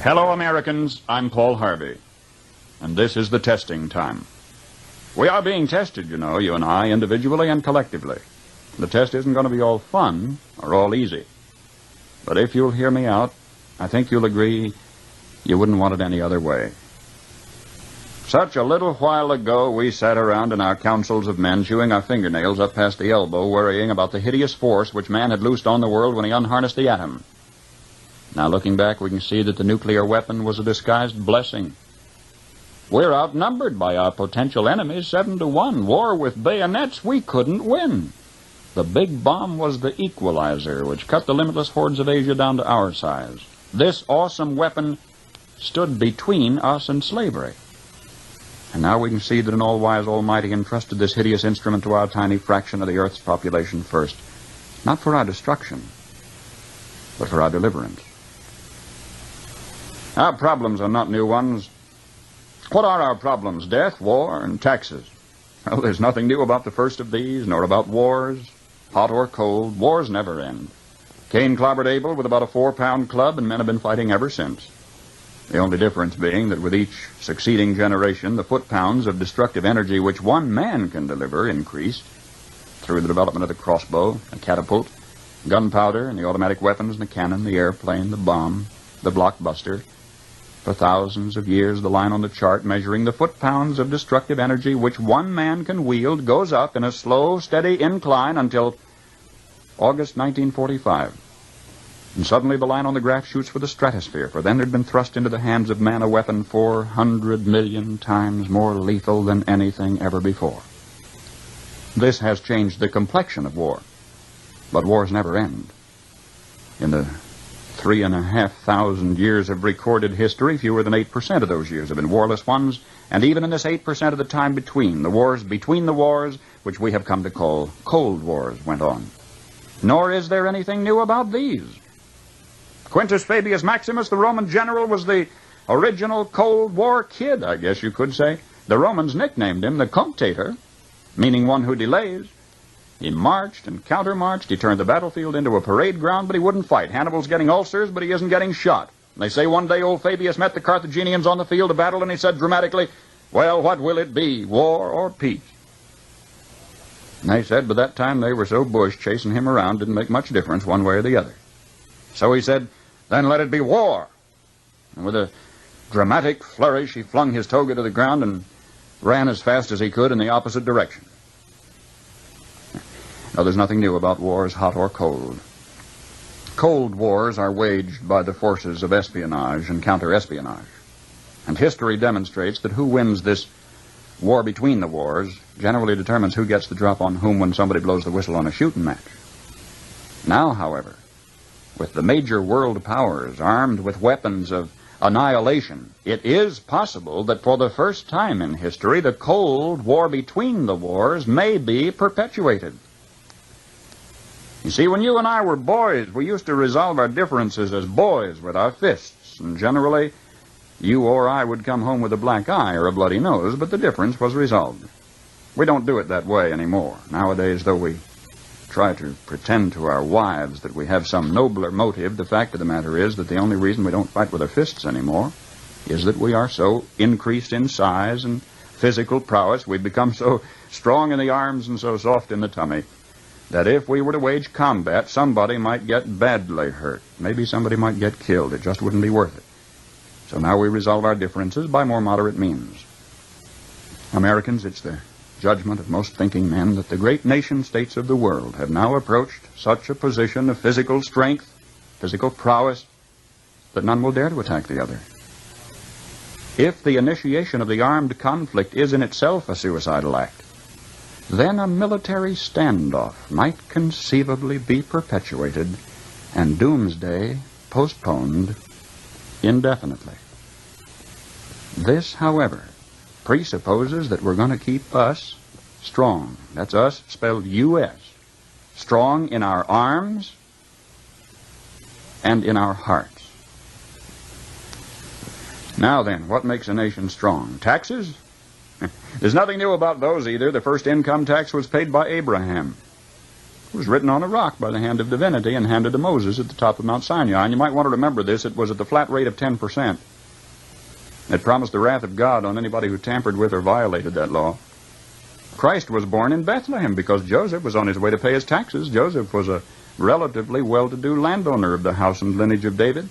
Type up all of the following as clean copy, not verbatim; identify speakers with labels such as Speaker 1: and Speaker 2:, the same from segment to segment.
Speaker 1: Hello, Americans. I'm Paul Harvey, and this is the testing time. We are being tested, you know, you and I, individually and collectively. The test isn't going to be all fun or all easy. But if you'll hear me out, I think you'll agree you wouldn't want it any other way. Such a little while ago, we sat around in our councils of men, chewing our fingernails up past the elbow, worrying about the hideous force which man had loosed on the world when he unharnessed the atom. Now, looking back, we can see that the nuclear weapon was a disguised blessing. We're outnumbered by our potential enemies 7-1. War with bayonets we couldn't win. The big bomb was the equalizer, which cut the limitless hordes of Asia down to our size. This awesome weapon stood between us and slavery. And now we can see that an all-wise Almighty entrusted this hideous instrument to our tiny fraction of the Earth's population first. Not for our destruction, but for our deliverance. Our problems are not new ones. What are our problems? Death, war, and taxes. Well, there's nothing new about the first of these, nor about wars. Hot or cold, wars never end. Cain clobbered Abel with about a 4-pound club, and men have been fighting ever since. The only difference being that with each succeeding generation, the foot-pounds of destructive energy which one man can deliver increased through the development of the crossbow, the catapult, gunpowder, and the automatic weapons, and the cannon, the airplane, the bomb, the blockbuster. For thousands of years, the line on the chart measuring the foot-pounds of destructive energy which one man can wield goes up in a slow, steady incline until August 1945. And suddenly the line on the graph shoots for the stratosphere, for then there'd been thrust into the hands of man a weapon 400 million times more lethal than anything ever before. This has changed the complexion of war. But wars never end. In the 3,500 years of recorded history, fewer than 8% of those years have been warless ones, and even in this 8% of the time between the wars, which we have come to call Cold Wars, went on. Nor is there anything new about these. Quintus Fabius Maximus, the Roman general, was the original Cold War kid, I guess you could say. The Romans nicknamed him the commentator, meaning one who delays. He marched and countermarched. He turned the battlefield into a parade ground, but he wouldn't fight. Hannibal's getting ulcers, but he isn't getting shot. They say one day old Fabius met the Carthaginians on the field of battle, and he said dramatically, "Well, what will it be, war or peace?" And they said by that time they were so bush, chasing him around didn't make much difference one way or the other. So he said, "Then let it be war." And with a dramatic flourish, he flung his toga to the ground and ran as fast as he could in the opposite direction. Now, there's nothing new about wars, hot or cold. Cold wars are waged by the forces of espionage and counter-espionage. And history demonstrates that who wins this war between the wars generally determines who gets the drop on whom when somebody blows the whistle on a shooting match. Now, however, with the major world powers armed with weapons of annihilation, it is possible that for the first time in history, the Cold War between the wars may be perpetuated. You see, when you and I were boys, we used to resolve our differences as boys with our fists, and generally, you or I would come home with a black eye or a bloody nose, but the difference was resolved. We don't do it that way anymore. Nowadays, though we try to pretend to our wives that we have some nobler motive, the fact of the matter is that the only reason we don't fight with our fists anymore is that we are so increased in size and physical prowess, we've become so strong in the arms and so soft in the tummy, that if we were to wage combat, somebody might get badly hurt. Maybe somebody might get killed. It just wouldn't be worth it. So now we resolve our differences by more moderate means. Americans, it's the judgment of most thinking men that the great nation-states of the world have now approached such a position of physical strength, physical prowess, that none will dare to attack the other. If the initiation of the armed conflict is in itself a suicidal act, then a military standoff might conceivably be perpetuated and doomsday postponed indefinitely. This, however, presupposes that we're going to keep us strong. That's us spelled U-S. Strong in our arms and in our hearts. Now then, what makes a nation strong? Taxes? There's nothing new about those either. The first income tax was paid by Abraham. was written on a rock by the hand of divinity and handed to Moses at the top of Mount Sinai. And you might want to remember this. It was at the flat rate of 10%. It promised the wrath of God on anybody who tampered with or violated that law. Christ was born in Bethlehem because Joseph was on his way to pay his taxes. Joseph was a relatively well-to-do landowner of the house and lineage of David.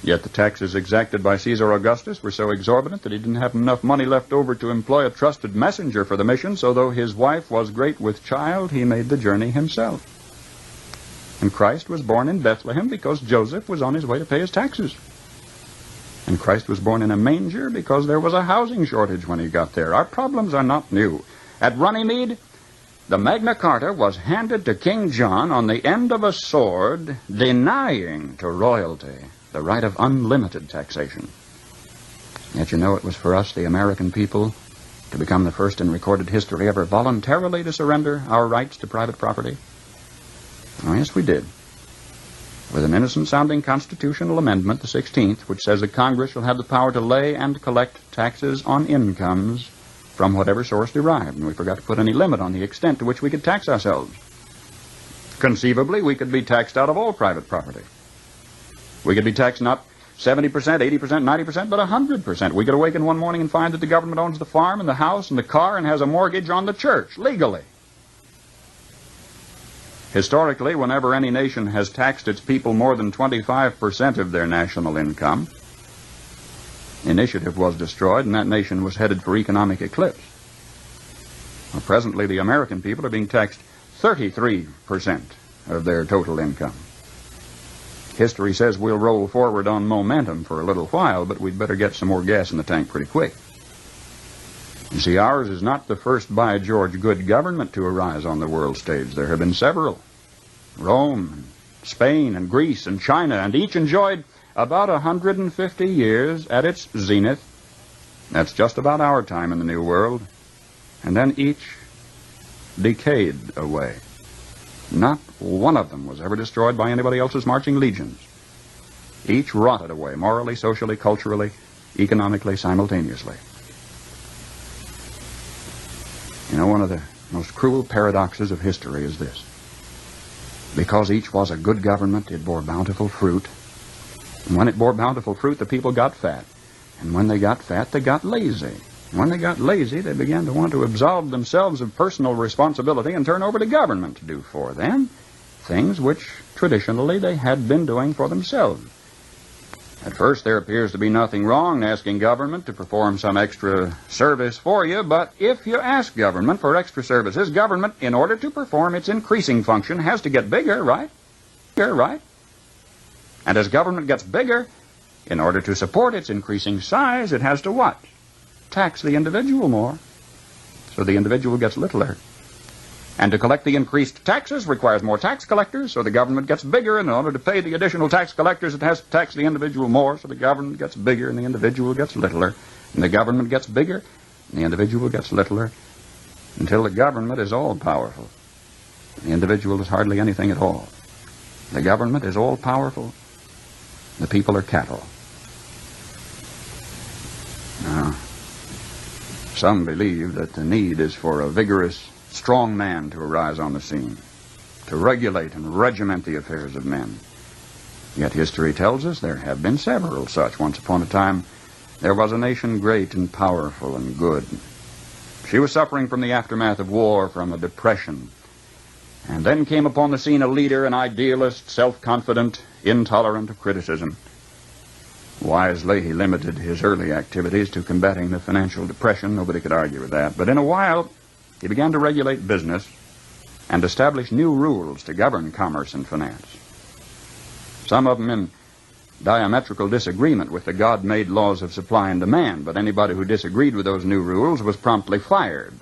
Speaker 1: Yet the taxes exacted by Caesar Augustus were so exorbitant that he didn't have enough money left over to employ a trusted messenger for the mission, so though his wife was great with child, he made the journey himself. And Christ was born in Bethlehem because Joseph was on his way to pay his taxes. And Christ was born in a manger because there was a housing shortage when he got there. Our problems are not new. At Runnymede, the Magna Carta was handed to King John on the end of a sword, denying to royalty the right of unlimited taxation. Yet you know it was for us, the American people, to become the first in recorded history ever voluntarily to surrender our rights to private property. Oh, yes, we did. With an innocent-sounding constitutional amendment, the 16th, which says that Congress shall have the power to lay and collect taxes on incomes from whatever source derived. And we forgot to put any limit on the extent to which we could tax ourselves. Conceivably, we could be taxed out of all private property. We could be taxed not 70%, 80%, 90%, but 100%. We could awaken one morning and find that the government owns the farm and the house and the car and has a mortgage on the church, legally. Historically, whenever any nation has taxed its people more than 25% of their national income, initiative was destroyed and that nation was headed for economic eclipse. Well, presently, the American people are being taxed 33% of their total income. History says we'll roll forward on momentum for a little while, but we'd better get some more gas in the tank pretty quick. You see, ours is not the first by George good government to arise on the world stage. There have been several. Rome, and Spain, and Greece, and China, and each enjoyed about 150 years at its zenith. That's just about our time in the New World. And then each decayed away. Not one of them was ever destroyed by anybody else's marching legions. Each rotted away, morally, socially, culturally, economically, simultaneously. You know, one of the most cruel paradoxes of history is this. Because each was a good government, it bore bountiful fruit. And when it bore bountiful fruit, the people got fat. And when they got fat, they got lazy. When they got lazy, they began to want to absolve themselves of personal responsibility and turn over to government to do for them things which traditionally they had been doing for themselves. At first, there appears to be nothing wrong in asking government to perform some extra service for you, but if you ask government for extra services, government, in order to perform its increasing function, has to get bigger, right? Right? And as government gets bigger, in order to support its increasing size, it has to what? Tax the individual more, so the individual gets littler. And to collect the increased taxes requires more tax collectors, so the government gets bigger, and in order to pay the additional tax collectors, it has to tax the individual more, so the government gets bigger, and the individual gets littler. And the government gets bigger, and the individual gets littler, until the government is all-powerful. The individual is hardly anything at all. The government is all-powerful. The people are cattle. Now, some believe that the need is for a vigorous, strong man to arise on the scene, to regulate and regiment the affairs of men. Yet history tells us there have been several such. Once upon a time, there was a nation great and powerful and good. She was suffering from the aftermath of war, from a depression. And then came upon the scene a leader, an idealist, self-confident, intolerant of criticism. Wisely, he limited his early activities to combating the financial depression. Nobody could argue with that. But in a while, he began to regulate business and establish new rules to govern commerce and finance. Some of them in diametrical disagreement with the God-made laws of supply and demand, but anybody who disagreed with those new rules was promptly fired.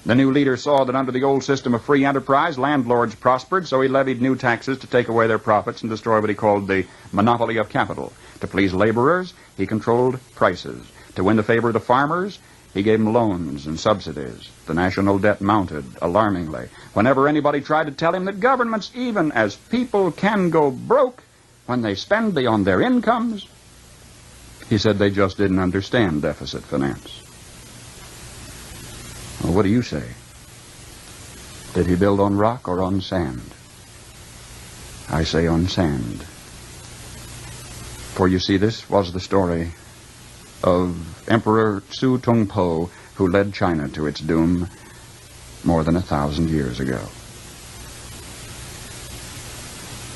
Speaker 1: The new leader saw that under the old system of free enterprise, landlords prospered, so he levied new taxes to take away their profits and destroy what he called the monopoly of capital. To please laborers, he controlled prices. To win the favor of the farmers, he gave them loans and subsidies. The national debt mounted alarmingly. Whenever anybody tried to tell him that governments, even as people, can go broke when they spend beyond their incomes, he said they just didn't understand deficit finance. Well, what do you say? Did he build on rock or on sand? I say on sand. For you see, this was the story of Emperor Su Tongpo, who led China to its doom more than 1,000 years ago.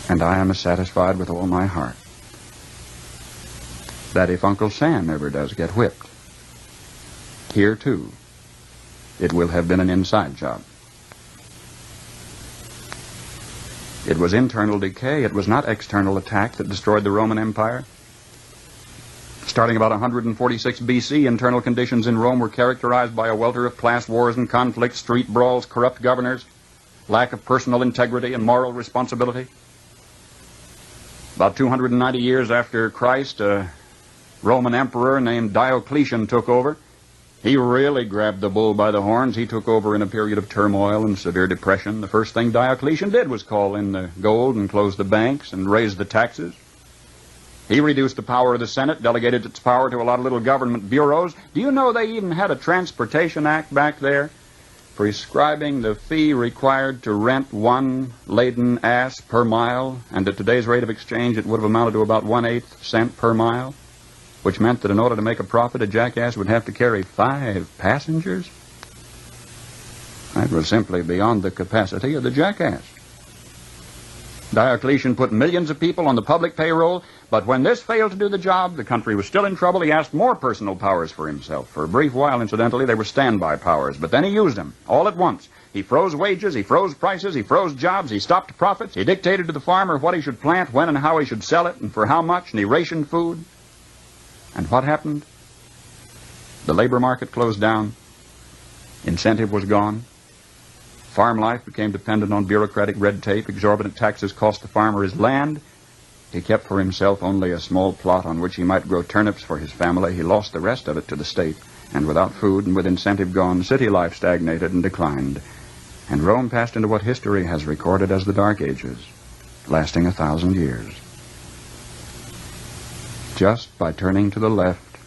Speaker 1: And I am as satisfied with all my heart that if Uncle Sam ever does get whipped, here too, it will have been an inside job. It was internal decay. It was not external attack that destroyed the Roman Empire. Starting about 146 BC, internal conditions in Rome were characterized by a welter of class wars and conflicts, street brawls, corrupt governors, lack of personal integrity and moral responsibility. About 290 years after Christ, a Roman emperor named Diocletian took over. He really grabbed the bull by the horns. He took over in a period of turmoil and severe depression. The first thing Diocletian did was call in the gold and close the banks and raise the taxes. He reduced the power of the Senate, delegated its power to a lot of little government bureaus. Do you know they even had a Transportation Act back there prescribing the fee required to rent one laden ass per mile? And at today's rate of exchange, it would have amounted to about 1/8 cent per mile, which meant that in order to make a profit, a jackass would have to carry 5 passengers. That was simply beyond the capacity of the jackass. Diocletian put millions of people on the public payroll, but when this failed to do the job, the country was still in trouble. He asked more personal powers for himself. For a brief while, incidentally, they were standby powers, but then he used them all at once. He froze wages, he froze prices, he froze jobs, he stopped profits, he dictated to the farmer what he should plant, when and how he should sell it, and for how much, and he rationed food. And what happened? The labor market closed down. Incentive was gone. Farm life became dependent on bureaucratic red tape. Exorbitant taxes cost the farmer his land. He kept for himself only a small plot on which he might grow turnips for his family. He lost the rest of it to the state. And without food and with incentive gone, city life stagnated and declined. And Rome passed into what history has recorded as the Dark Ages, lasting 1,000 years. Just by turning to the left,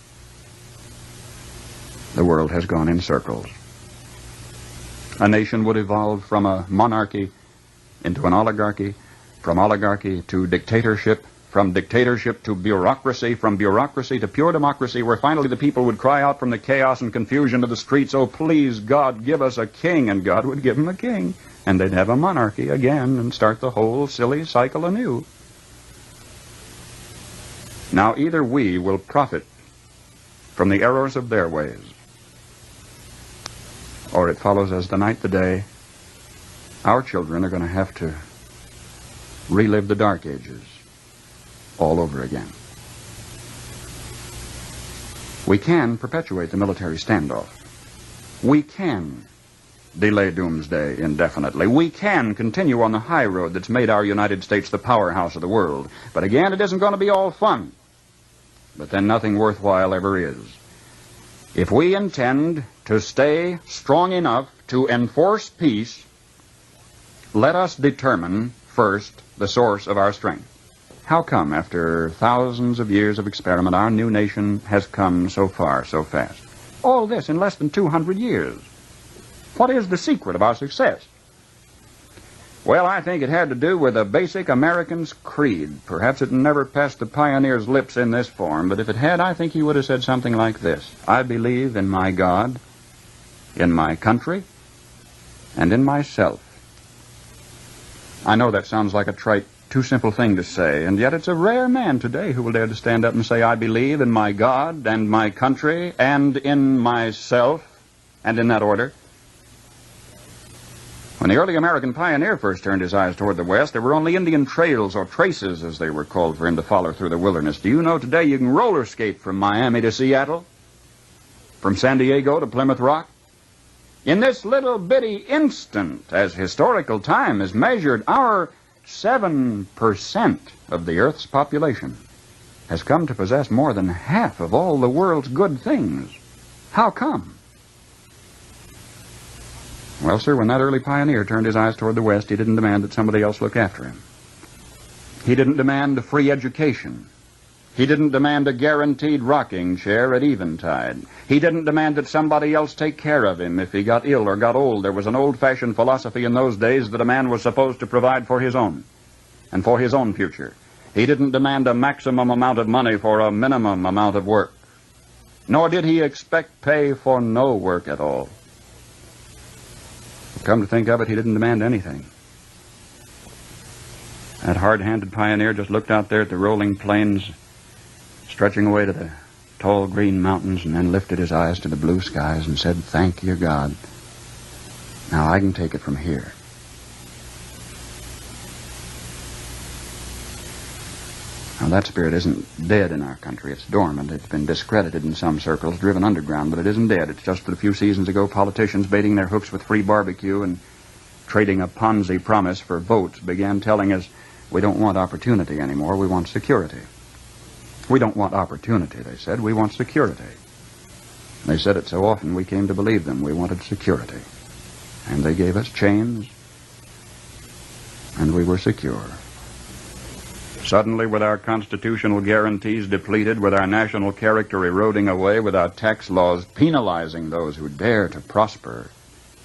Speaker 1: the world has gone in circles. A nation would evolve from a monarchy into an oligarchy, from oligarchy to dictatorship, from dictatorship to bureaucracy, from bureaucracy to pure democracy, where finally the people would cry out from the chaos and confusion of the streets, "Oh, please, God, give us a king," and God would give them a king, and they'd have a monarchy again and start the whole silly cycle anew. Now, either we will profit from the errors of their ways, or it follows as the night the day, our children are going to have to relive the Dark Ages all over again. We can perpetuate the military standoff. We can delay doomsday indefinitely. We can continue on the high road that's made our United States the powerhouse of the world. But again, it isn't going to be all fun. But then nothing worthwhile ever is. If we intend to stay strong enough to enforce peace, let us determine first the source of our strength. How come, after thousands of years of experiment, our new nation has come so far so fast? All this in less than 200 years. What is the secret of our success? Well, I think it had to do with a basic American's creed. Perhaps it never passed the pioneer's lips in this form, but if it had, I think he would have said something like this: I believe in my God, in my country, and in myself. I know that sounds like a trite, too simple thing to say, and yet it's a rare man today who will dare to stand up and say, I believe in my God and my country and in myself, and in that order. When the early American pioneer first turned his eyes toward the West, there were only Indian trails, or traces as they were called, for him to follow through the wilderness. Do you know today you can roller skate from Miami to Seattle? From San Diego to Plymouth Rock? In this little bitty instant, as historical time is measured, our 7% of the Earth's population has come to possess more than half of all the world's good things. How come? Well, sir, when that early pioneer turned his eyes toward the West, he didn't demand that somebody else look after him. He didn't demand a free education. He didn't demand a guaranteed rocking chair at eventide. He didn't demand that somebody else take care of him if he got ill or got old. There was an old-fashioned philosophy in those days that a man was supposed to provide for his own and for his own future. He didn't demand a maximum amount of money for a minimum amount of work. Nor did he expect pay for no work at all. Come to think of it, he didn't demand anything. That hard-handed pioneer just looked out there at the rolling plains stretching away to the tall green mountains, and then lifted his eyes to the blue skies and said, "Thank you, God. Now I can take it from here." Now that spirit isn't dead in our country. It's dormant. It's been discredited in some circles, driven underground, but it isn't dead. It's just that a few seasons ago, politicians baiting their hooks with free barbecue and trading a Ponzi promise for votes began telling us, we don't want opportunity anymore, we want security. We don't want opportunity, they said, we want security. They said it so often we came to believe them. We wanted security. And they gave us chains, and we were secure. Suddenly, with our constitutional guarantees depleted, with our national character eroding away, with our tax laws penalizing those who dare to prosper,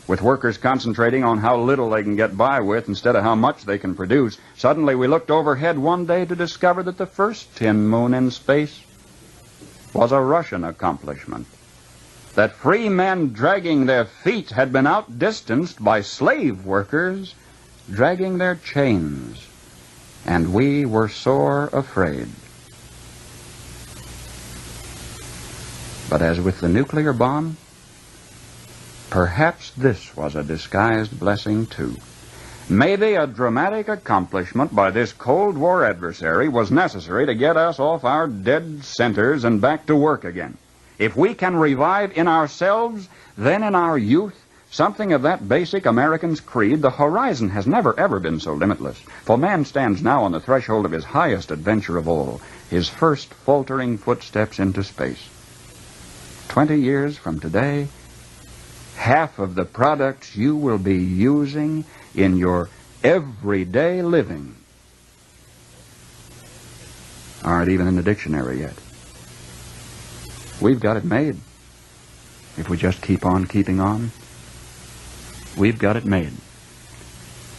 Speaker 1: with workers concentrating on how little they can get by with instead of how much they can produce, suddenly we looked overhead one day to discover that the first tin moon in space was a Russian accomplishment. That free men dragging their feet had been outdistanced by slave workers dragging their chains. And we were sore afraid. But as with the nuclear bomb, perhaps this was a disguised blessing too. Maybe a dramatic accomplishment by this Cold War adversary was necessary to get us off our dead centers and back to work again. If we can revive in ourselves, then in our youth, something of that basic American's creed, the horizon has never ever been so limitless. For man stands now on the threshold of his highest adventure of all, his first faltering footsteps into space. 20 years from today, half of the products you will be using in your everyday living aren't even in the dictionary yet. We've got it made. If we just keep on keeping on, we've got it made.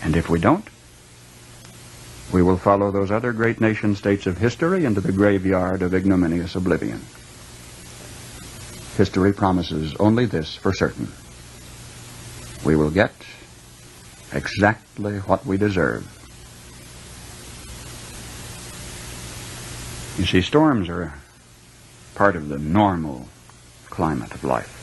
Speaker 1: And if we don't, we will follow those other great nation-states of history into the graveyard of ignominious oblivion. History promises only this for certain. We will get exactly what we deserve. You see, storms are a part of the normal climate of life.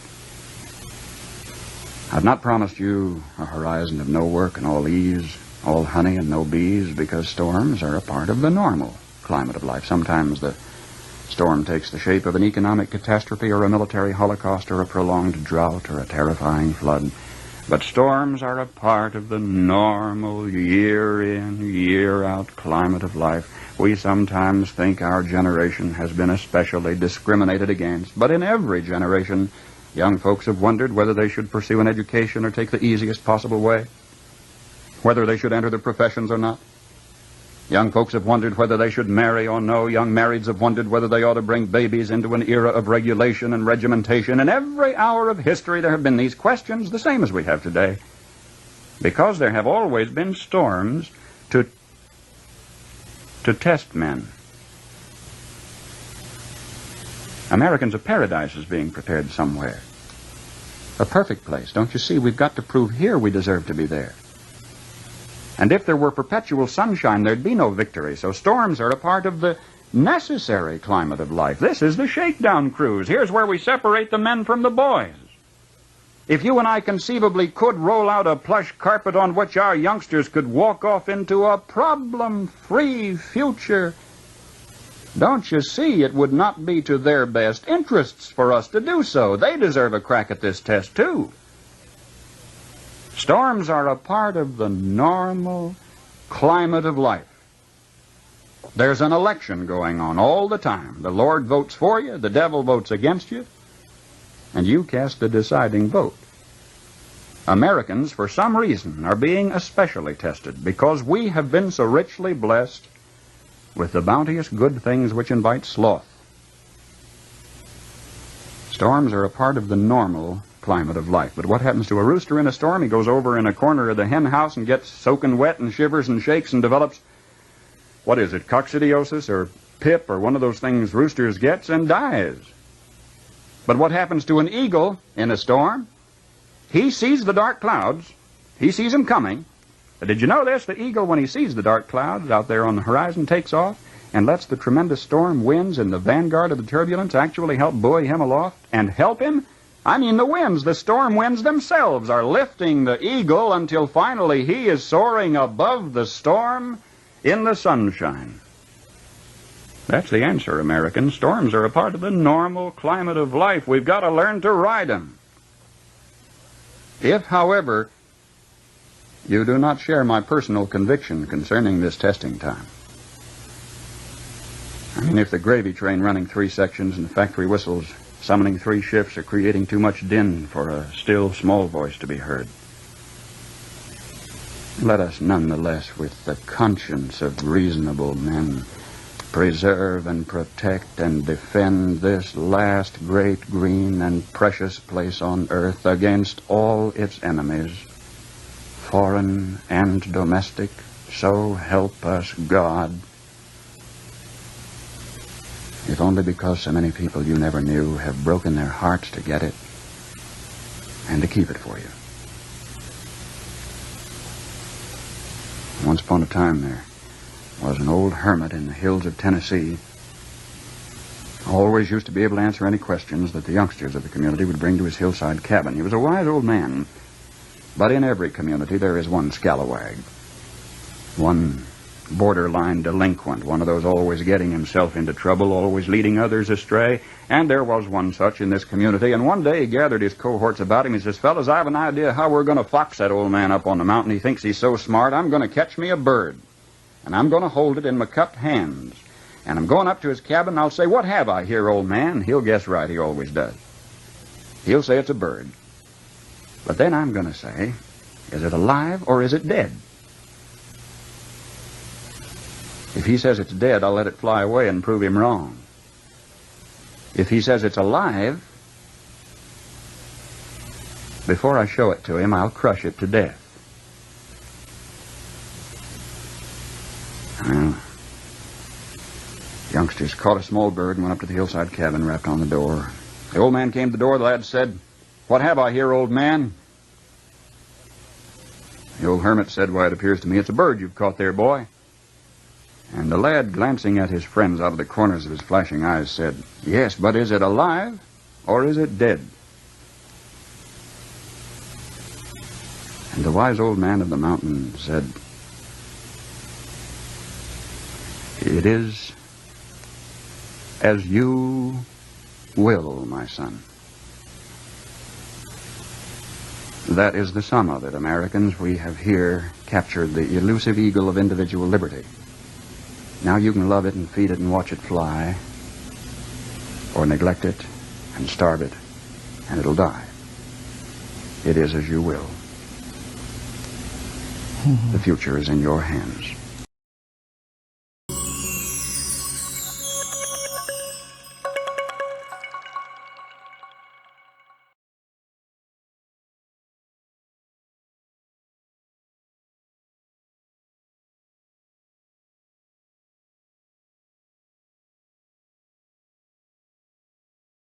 Speaker 1: I've not promised you a horizon of no work and all ease, all honey and no bees, because storms are a part of the normal climate of life. Sometimes the storm takes the shape of an economic catastrophe or a military holocaust or a prolonged drought or a terrifying flood. But storms are a part of the normal year-in, year-out climate of life. We sometimes think our generation has been especially discriminated against, but in every generation, young folks have wondered whether they should pursue an education or take the easiest possible way, whether they should enter the professions or not. Young folks have wondered whether they should marry or no. Young marrieds have wondered whether they ought to bring babies into an era of regulation and regimentation. In every hour of history there have been these questions, the same as we have today, because there have always been storms to test men. Americans, a paradise is being prepared somewhere. A perfect place. Don't you see? We've got to prove here we deserve to be there. And if there were perpetual sunshine, there'd be no victory. So storms are a part of the necessary climate of life. This is the shakedown cruise. Here's where we separate the men from the boys. If you and I conceivably could roll out a plush carpet on which our youngsters could walk off into a problem-free future, don't you see, it would not be to their best interests for us to do so. They deserve a crack at this test, too. Storms are a part of the normal climate of life. There's an election going on all the time. The Lord votes for you, the devil votes against you, and you cast the deciding vote. Americans, for some reason, are being especially tested because we have been so richly blessed with the bounteous good things which invite sloth. Storms are a part of the normal climate of life. But what happens to a rooster in a storm? He goes over in a corner of the hen house and gets soaking wet and shivers and shakes and develops, what is it, coccidiosis or pip or one of those things roosters gets, and dies. But what happens to an eagle in a storm? He sees the dark clouds. He sees them coming. But did you know this? The eagle, when he sees the dark clouds out there on the horizon, takes off and lets the tremendous storm winds in the vanguard of the turbulence actually help buoy him aloft and help him. I mean, the winds, the storm winds themselves are lifting the eagle until finally he is soaring above the storm in the sunshine. That's the answer, Americans. Storms are a part of the normal climate of life. We've got to learn to ride them. If, however, you do not share my personal conviction concerning this testing time, I mean, if the gravy train running 3 sections and the factory whistles summoning 3 shifts are creating too much din for a still small voice to be heard, let us nonetheless, with the conscience of reasonable men, preserve and protect and defend this last great green and precious place on earth against all its enemies, foreign and domestic. So help us God. If only because so many people you never knew have broken their hearts to get it and to keep it for you. Once upon a time there was an old hermit in the hills of Tennessee. Always used to be able to answer any questions that the youngsters of the community would bring to his hillside cabin. He was a wise old man, but in every community there is one scalawag, one borderline delinquent, one of those always getting himself into trouble, always leading others astray. And there was one such in this community. And one day he gathered his cohorts about him. He says, fellas, I have an idea how we're going to fox that old man up on the mountain. He thinks he's so smart. I'm going to catch me a bird, and I'm going to hold it in my cupped hands. And I'm going up to his cabin, and I'll say, what have I here, old man? He'll guess right. He always does. He'll say it's a bird. But then I'm going to say, is it alive or is it dead? If he says it's dead, I'll let it fly away and prove him wrong. If he says it's alive, before I show it to him, I'll crush it to death. Well, youngsters caught a small bird and went up to the hillside cabin, rapped on the door. The old man came to the door. The lad said, what have I here, old man? The old hermit said, why, it appears to me it's a bird you've caught there, boy. And the lad, glancing at his friends out of the corners of his flashing eyes, said, yes, but is it alive or is it dead? And the wise old man of the mountain said, it is as you will, my son. That is the sum of it, Americans. We have here captured the elusive eagle of individual liberty. Now you can love it and feed it and watch it fly, or neglect it and starve it, and it'll die. It is as you will. The future is in your hands.